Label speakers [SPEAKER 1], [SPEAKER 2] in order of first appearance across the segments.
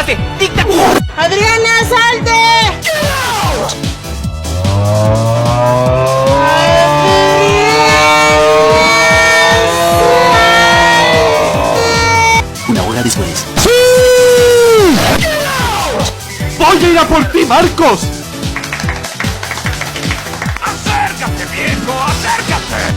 [SPEAKER 1] ¡Dictate! ¡Dictate!
[SPEAKER 2] ¡Adriana, salte!
[SPEAKER 1] Una hora después.
[SPEAKER 3] ¡Voy a ir a por ti, Marcos!
[SPEAKER 4] ¡Acércate, viejo! ¡Acércate!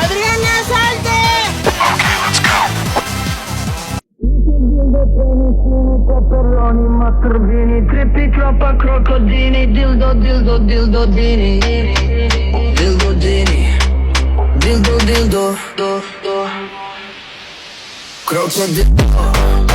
[SPEAKER 2] ¡Adriana, salte!
[SPEAKER 5] Pepperoni, mastrorbini, trippi, troppa, crocodini, dildo, dildo, dildodini, dildodini, dildo, dildo, crocodilo.